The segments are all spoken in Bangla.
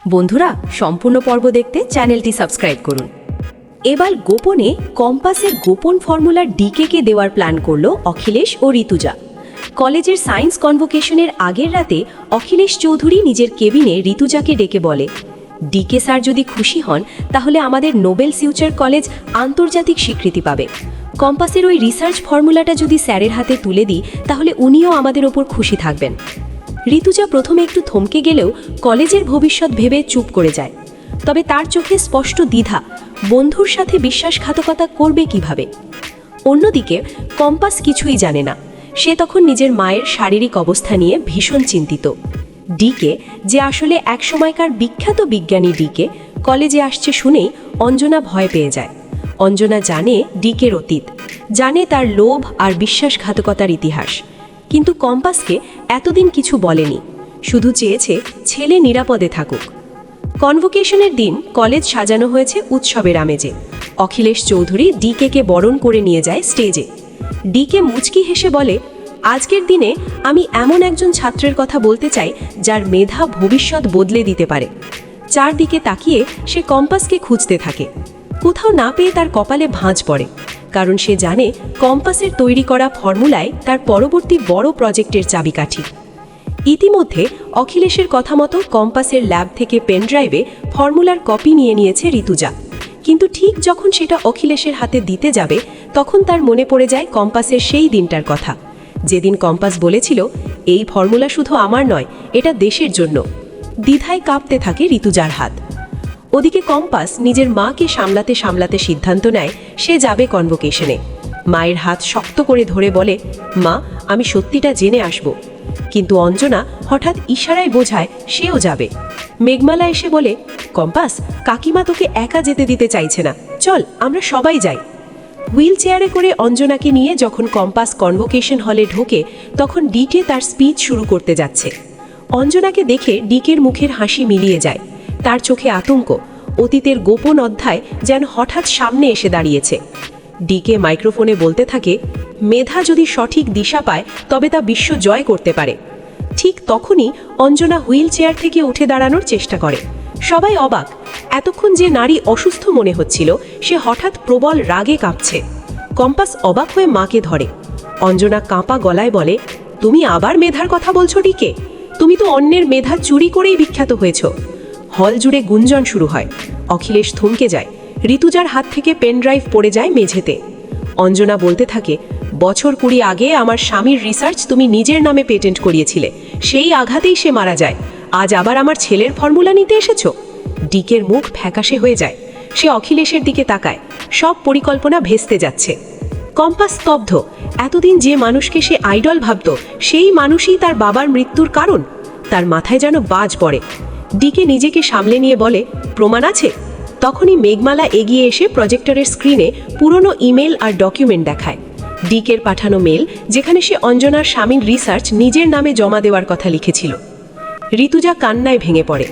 বন্ধুরা, সম্পূর্ণ পর্ব দেখতে চ্যানেলটি সাবস্ক্রাইব করুন। এবার গোপনে কম্পাসের গোপন ফর্মুলা ডিকে দেওয়ার প্ল্যান করল অখিলেশ ও ঋতুজা। কলেজের সায়েন্স কনভোকেশনের আগের রাতে অখিলেশ চৌধুরী নিজের কেবিনে ঋতুজাকে ডেকে বলে, ডিকে স্যার যদি খুশি হন তাহলে আমাদের নোবেল ফিউচার কলেজ আন্তর্জাতিক স্বীকৃতি পাবে। কম্পাসের ওই রিসার্চ ফর্মুলাটা যদি স্যারের হাতে তুলে দিই তাহলে উনিও আমাদের ওপর খুশি থাকবেন। ঋতুজা প্রথমে একটু থমকে গেলেও কলেজের ভবিষ্যৎ ভেবে চুপ করে যায়। তবে তার চোখে স্পষ্ট দ্বিধা, বন্ধুর সাথে বিশ্বাসঘাতকতা করবে কিভাবে। অন্যদিকে কম্পাস কিছুই জানে না। সে তখন নিজের মায়ের শারীরিক অবস্থা নিয়ে ভীষণ চিন্তিত। ডিকে, যে আসলে একসময়কার বিখ্যাত বিজ্ঞানী ডিকে, কলেজে আসছে শুনেই অঞ্জনা ভয় পেয়ে যায়। অঞ্জনা জানে ডিকের অতীত, জানে তার লোভ আর বিশ্বাসঘাতকতার ইতিহাস। কিন্তু কম্পাসকে এতদিন কিছু বলেনি, শুধু চেয়েছে ছেলে নিরাপদে থাকুক। কনভোকেশনের দিন কলেজ সাজানো হয়েছে উৎসবের আমেজে। অখিলেশ চৌধুরী ডিকে বরণ করে নিয়ে যায় স্টেজে। ডিকে মুচকি হেসে বলে, আজকের দিনে আমি এমন একজন ছাত্রের কথা বলতে চাই যার মেধা ভবিষ্যৎ বদলে দিতে পারে। চারদিকে তাকিয়ে সে কম্পাসকে খুঁজতে থাকে। কোথাও না পেয়ে তার কপালে ভাঁজ পড়ে, কারণ সে জানে কম্পাসের তৈরি করা ফর্মুলায় তার পরবর্তী বড় প্রজেক্টের চাবিকাঠি। ইতিমধ্যে অখিলেশের কথা মতো কম্পাসের ল্যাব থেকে পেনড্রাইভে ফর্মুলার কপি নিয়েছে ঋতুজা। কিন্তু ঠিক যখন সেটা অখিলেশের হাতে দিতে যাবে তখন তার মনে পড়ে যায় কম্পাসের সেই দিনটার কথা, যেদিন কম্পাস বলেছিল, এই ফর্মুলা শুধু আমার নয়, এটা দেশের জন্য। দ্বিধায় কাঁপতে থাকে ঋতুজার হাত। ওদিকে কম্পাস নিজের মাকে সামলাতে সামলাতে সিদ্ধান্ত নেয় সে যাবে কনভোকেশনে। মায়ের হাত শক্ত করে ধরে বলে, মা, আমি সত্যিটা জেনে আসব। কিন্তু অঞ্জনা হঠাৎ ইশারায় বোঝায় সেও যাবে। মেঘমালা এসে বলে, কম্পাস, কাকিমা তোকে একা যেতে দিতে চাইছে না, চল আমরা সবাই যাই। হুইল চেয়ারে করে অঞ্জনাকে নিয়ে যখন কম্পাস কনভোকেশন হলে ঢোকে তখন ডিকে তার স্পিচ শুরু করতে যাচ্ছে। অঞ্জনাকে দেখে ডিকের মুখের হাসি মিলিয়ে যায়। তার চোখে আতঙ্ক, অতীতের গোপন অধ্যায় যেন হঠাৎ সামনে এসে দাঁড়িয়েছে। ডিকে মাইক্রোফোনে বলতে থাকে, মেধা যদি সঠিক দিশা পায় তবে তা বিশ্ব জয় করতে পারে। ঠিক তখনই অঞ্জনা হুইল চেয়ার থেকে উঠে দাঁড়ানোর চেষ্টা করে। সবাই অবাক, এতক্ষণ যে নারী অসুস্থ মনে হচ্ছিল সে হঠাৎ প্রবল রাগে কাঁপছে। কম্পাস অবাক হয়ে মাকে ধরে। অঞ্জনা কাঁপা গলায় বলে, তুমি আবার মেধার কথা বলছো ডিকে? তুমি তো অন্যের মেধা চুরি করেই বিখ্যাত হয়েছ। হল জুড়ে গুঞ্জন শুরু হয়। অখিলেশ থমকে যায়। ঋতুজার হাত থেকে পেনড্রাইভ পড়ে যায় মেঝেতে। অঞ্জনা বলতে থাকে, বছর 20 আগে আমার স্বামীর রিসার্চ তুমি নিজের নামে পেটেন্ট করিয়েছিলে, সেই আঘাতেই সে মারা যায়। আজ আবার আমার ছেলের ফর্মুলা নিতে এসেছো? ডিকের মুখ ফ্যাকাশে হয়ে যায়। সে অখিলেশের দিকে তাকায়। সব পরিকল্পনা ভেস্তে যাচ্ছে। কম্পাস স্তব্ধ। এতদিন যে মানুষকে সে আইডল ভাবত সেই মানুষই তার বাবার মৃত্যুর কারণ। তার মাথায় যেন বাজ পড়ে। ডিকে নিজেকে সামলে নিয়ে বলে, প্রমাণ আছে? তখনই মেঘমালা এগিয়ে এসে প্রজেক্টরের স্ক্রিনে পুরনো ইমেল আর ডকুমেন্ট দেখায়। ডিকের পাঠানো মেল, যেখানে সে অঞ্জনার স্বামীর রিসার্চ নিজের নামে জমা দেওয়ার কথা লিখেছিল। ঋতুজা কান্নায় ভেঙে পড়ে।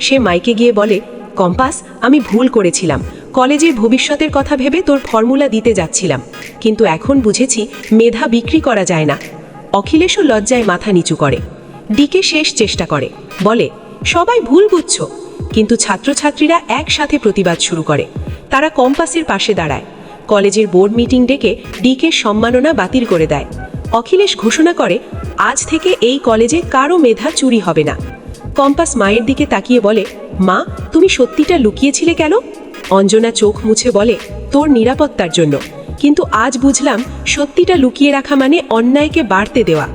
সে মাইকে গিয়ে বলে, কম্পাস, আমি ভুল করেছিলাম। কলেজের ভবিষ্যতের কথা ভেবে তোর ফর্মুলা দিতে যাচ্ছিলাম, কিন্তু এখন বুঝেছি মেধা বিক্রি করা যায় না। অখিলেশও লজ্জায় মাথা নিচু করে। ডিকে শেষ চেষ্টা করে, বলে, সবাই ভুল বুঝছো। কিন্তু ছাত্রছাত্রীরা একসাথে প্রতিবাদ শুরু করে। তারা কম্পাসের পাশে দাঁড়ায়। কলেজের বোর্ড মিটিং ডেকে ডিকের সম্মাননা বাতিল করে দেয়। অখিলেশ ঘোষণা করে, আজ থেকে এই কলেজে কারো মেধা চুরি হবে না। কম্পাস মায়ের দিকে তাকিয়ে বলে, মা, তুমি সত্যিটা লুকিয়েছিলে কেন? অঞ্জনা চোখ মুছে বলে, তোর নিরাপত্তার জন্য। কিন্তু আজ বুঝলাম সত্যিটা লুকিয়ে রাখা মানে অন্যায়কে বাড়তে দেওয়া।